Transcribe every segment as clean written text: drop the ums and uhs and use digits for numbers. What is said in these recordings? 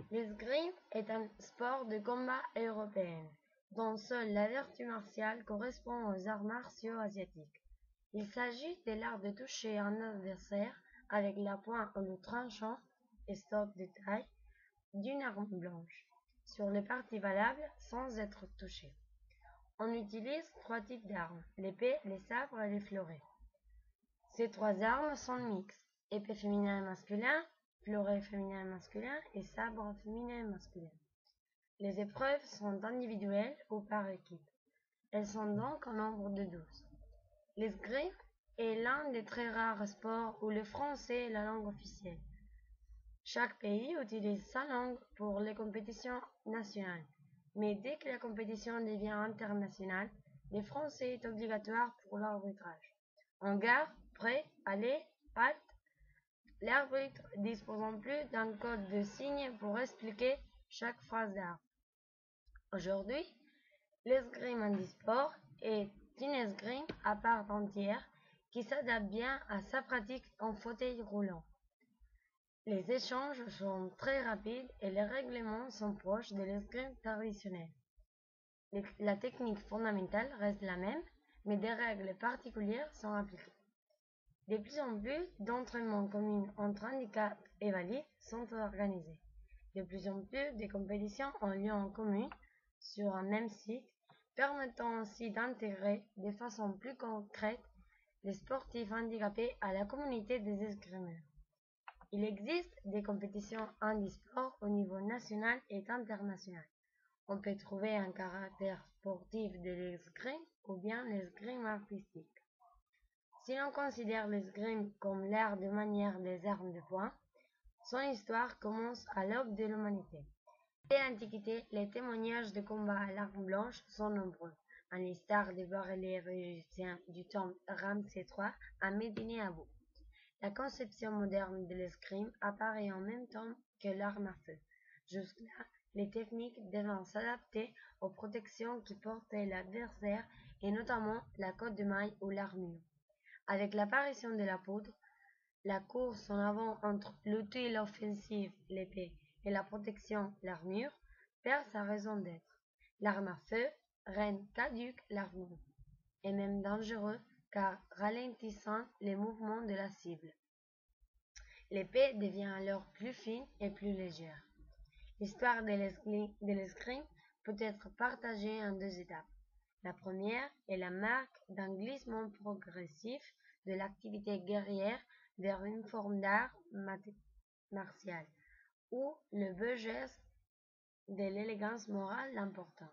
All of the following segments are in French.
L'escrime est un sport de combat européen, dont seule la vertu martiale correspond aux arts martiaux asiatiques. Il s'agit de l'art de toucher un adversaire avec la pointe ou le tranchant, stock de taille, d'une arme blanche, sur les parties valables sans être touché. On utilise 3 types d'armes, l'épée, les sabres et les fleurets. Ces 3 armes sont mixtes, épée féminin et masculin, fleuret féminin et masculin et sabre féminin et masculin. Les épreuves sont individuelles ou par équipe. Elles sont donc au nombre de 12. L'escrime est l'un des très rares sports où le français est la langue officielle. Chaque pays utilise sa langue pour les compétitions nationales, mais dès que la compétition devient internationale, le français est obligatoire pour l'arbitrage. En gare, prêt, aller, halte, l'arbitre disposant plus d'un code de signes pour expliquer chaque phrase d'art. Aujourd'hui, l'escrime handisport est une escrime à part entière qui s'adapte bien à sa pratique en fauteuil roulant. Les échanges sont très rapides et les règlements sont proches de l'escrime traditionnelle. La technique fondamentale reste la même, mais des règles particulières sont appliquées. De plus en plus d'entraînements communs entre handicaps et valides sont organisés. De plus en plus de compétitions ont lieu en commun sur un même site, permettant ainsi d'intégrer de façon plus concrète les sportifs handicapés à la communauté des escrimeurs. Il existe des compétitions handisport au niveau national et international. On peut trouver un caractère sportif de l'escrime ou bien l'escrime artistique. Si l'on considère l'escrime comme l'art de manière des armes de poing, son histoire commence à l'aube de l'humanité. Dès l'Antiquité, les témoignages de combats à l'arme blanche sont nombreux, à l'instar des bas-reliefs égyptiens du temple Ramsès III à Médine Abou. La conception moderne de l'escrime apparaît en même temps que l'arme à feu. Jusque-là, les techniques devaient s'adapter aux protections qui portait l'adversaire et notamment la cotte de maille ou l'armure. Avec l'apparition de la poudre, la course en avant entre l'outil offensif, l'épée, et la protection, l'armure, perd sa raison d'être. L'arme à feu rend caduque l'armure, et même dangereux car ralentissant les mouvements de la cible. L'épée devient alors plus fine et plus légère. L'histoire de l'escrime peut être partagée en 2 étapes. La première est la marque d'un glissement progressif de l'activité guerrière vers une forme d'art martial, où le beau geste de l'élégance morale l'emportant.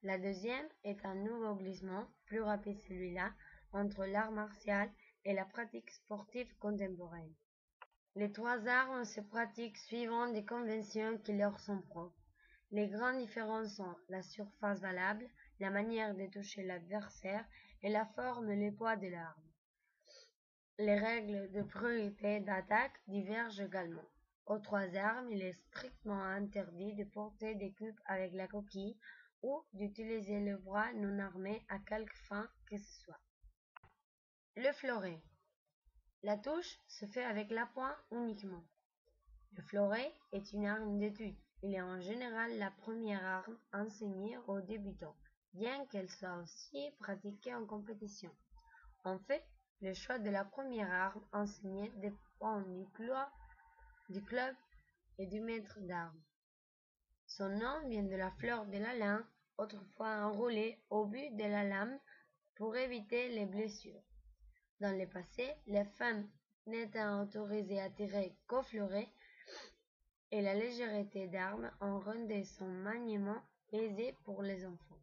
La deuxième est un nouveau glissement, plus rapide celui-là, entre l'art martial et la pratique sportive contemporaine. Les 3 arts se pratiquent suivant des conventions qui leur sont propres. Les grandes différences sont la surface valable, la manière de toucher l'adversaire et la forme et le poids de l'arme. Les règles de priorité d'attaque divergent également. Aux 3 armes, il est strictement interdit de porter des cubes avec la coquille ou d'utiliser le bras non armé à quelque fin que ce soit. Le fleuret. La touche se fait avec la pointe uniquement. Le fleuret est une arme d'étude. Il est en général la première arme enseignée aux débutants, bien qu'elle soit aussi pratiquée en compétition. En fait, le choix de la première arme enseignée dépend du club et du maître d'armes. Son nom vient de la fleur de la lin, autrefois enroulée au but de la lame pour éviter les blessures. Dans le passé, les femmes n'étant autorisées à tirer qu'au fleuret, et la légèreté d'armes en rendait son maniement aisé pour les enfants.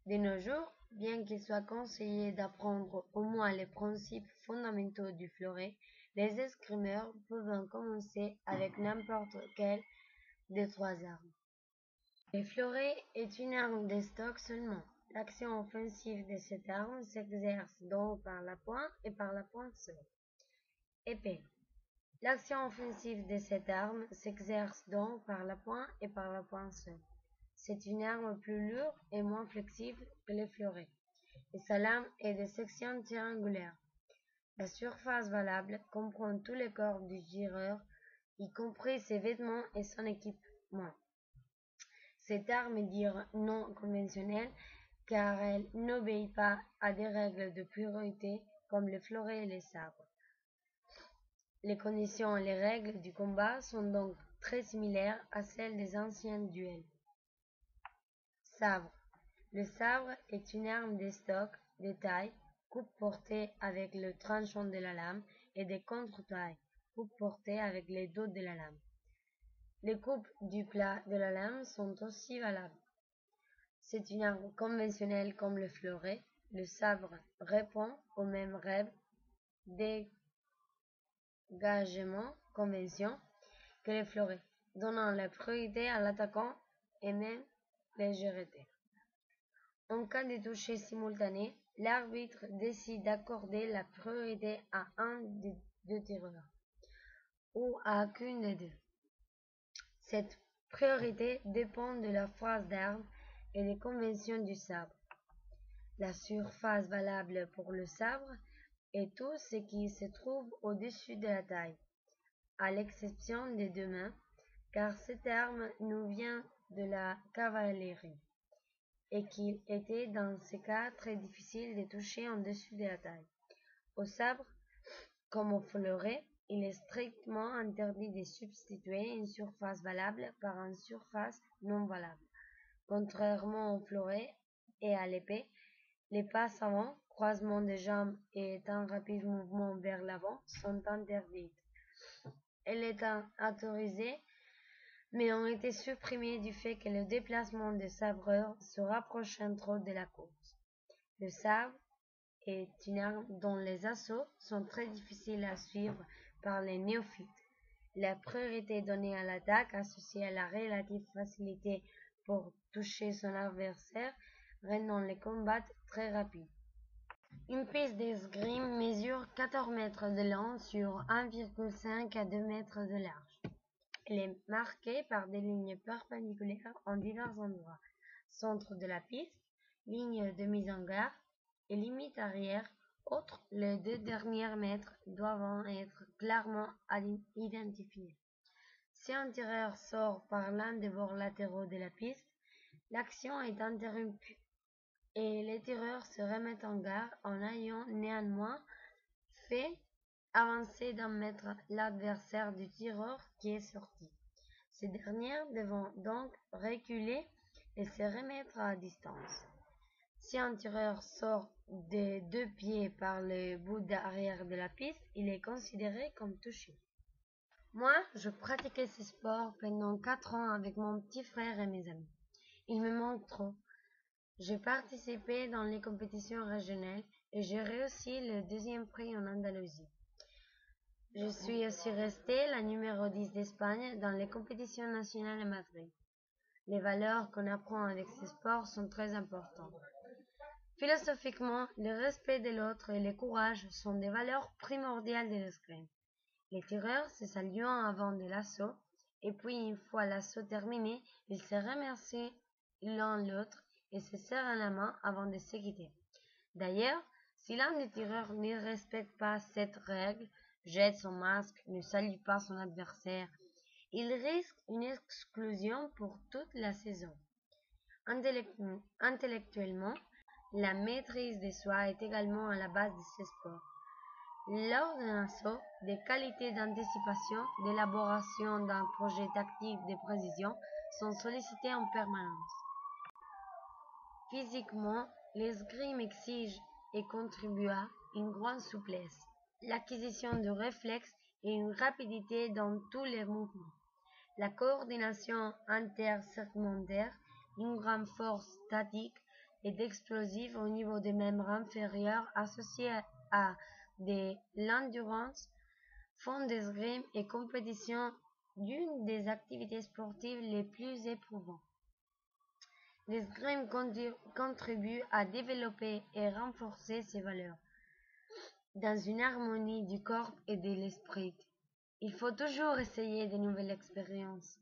De nos jours, bien qu'il soit conseillé d'apprendre au moins les principes fondamentaux du fleuret, les escrimeurs peuvent commencer avec n'importe quelle des 3 armes. Le fleuret est une arme de stock seulement. L'action offensive de cette arme s'exerce donc par la pointe et par la pointe seule. Épée. L'action offensive de cette arme s'exerce donc par la pointe et par la pointe seule. C'est une arme plus lourde et moins flexible que le fleuret, et sa lame est de section triangulaire. La surface valable comprend tous les corps du tireur y compris ses vêtements et son équipement. Cette arme est dite non conventionnelle car elle n'obéit pas à des règles de pureté comme les fleurets et les sabres. Les conditions et les règles du combat sont donc très similaires à celles des anciens duels. Sabre. Le sabre est une arme d'estoc, de taille, coupe portée avec le tranchant de la lame et de contre-taille, coupe portée avec les dos de la lame. Les coupes du plat de la lame sont aussi valables. C'est une arme conventionnelle comme le fleuret. Le sabre répond aux mêmes règles d'engagement convention que le fleuret, donnant la priorité à l'attaquant et même légèreté. En cas de toucher simultané, l'arbitre décide d'accorder la priorité à un des deux tireurs ou à aucun des deux. Cette priorité dépend de la phase d'arme et des conventions du sabre. La surface valable pour le sabre est tout ce qui se trouve au-dessus de la taille, à l'exception des deux mains, car cette arme nous vient de la cavalerie, et qu'il était dans ce cas très difficile de toucher en dessous de la taille. Au sabre, comme au fleuret, il est strictement interdit de substituer une surface valable par une surface non valable. Contrairement au fleuret et à l'épée, les passes avant, croisement des jambes et un rapide mouvement vers l'avant sont interdites. Elles étaient autorisées, mais ont été supprimées du fait que le déplacement des sabreurs se rapprochait trop de la course. Le sabre est une arme dont les assauts sont très difficiles à suivre par les néophytes. La priorité donnée à l'attaque associée à la relative facilité pour toucher son adversaire rendant les combats très rapides. Une piste d'escrime mesure 14 mètres de long sur 1,5 à 2 mètres de large. Elle est marquée par des lignes perpendiculaires en divers endroits. Centre de la piste, ligne de mise en garde et limite arrière. Outre les 2 derniers mètres doivent être clairement identifiés. Si un tireur sort par l'un des bords latéraux de la piste, l'action est interrompue et les tireurs se remettent en garde en ayant néanmoins fait avancer d'un mètre l'adversaire du tireur qui est sorti. Ces derniers devront donc reculer et se remettre à distance. Si un tireur sort des 2 pieds par le bout arrière de la piste, il est considéré comme touché. Moi, je pratiquais ce sport pendant 4 ans avec mon petit frère et mes amis. Il me manque trop. J'ai participé dans les compétitions régionales et j'ai réussi le 2e prix en Andalousie. Je suis aussi restée la numéro 10 d'Espagne dans les compétitions nationales à Madrid. Les valeurs qu'on apprend avec ce sport sont très importantes. Philosophiquement, le respect de l'autre et le courage sont des valeurs primordiales de l'escrime. Les tireurs se saluent avant de l'assaut, et puis une fois l'assaut terminé, ils se remercient l'un l'autre et se serrent la main avant de se quitter. D'ailleurs, si l'un des tireurs ne respecte pas cette règle, jette son masque, ne salue pas son adversaire, il risque une exclusion pour toute la saison. Intellectuellement, la maîtrise de soi est également à la base de ce sport. Lors d'un assaut, des qualités d'anticipation, d'élaboration d'un projet tactique de précision sont sollicitées en permanence. Physiquement, l'escrime exige et contribue à une grande souplesse, l'acquisition de réflexes et une rapidité dans tous les mouvements, la coordination intersegmentaire, une grande force statique et d'explosifs au niveau des membres inférieurs associés à de l'endurance font d'escrime et compétition l'une des activités sportives les plus éprouvantes. L'escrime contribue à développer et renforcer ces valeurs dans une harmonie du corps et de l'esprit. Il faut toujours essayer de nouvelles expériences.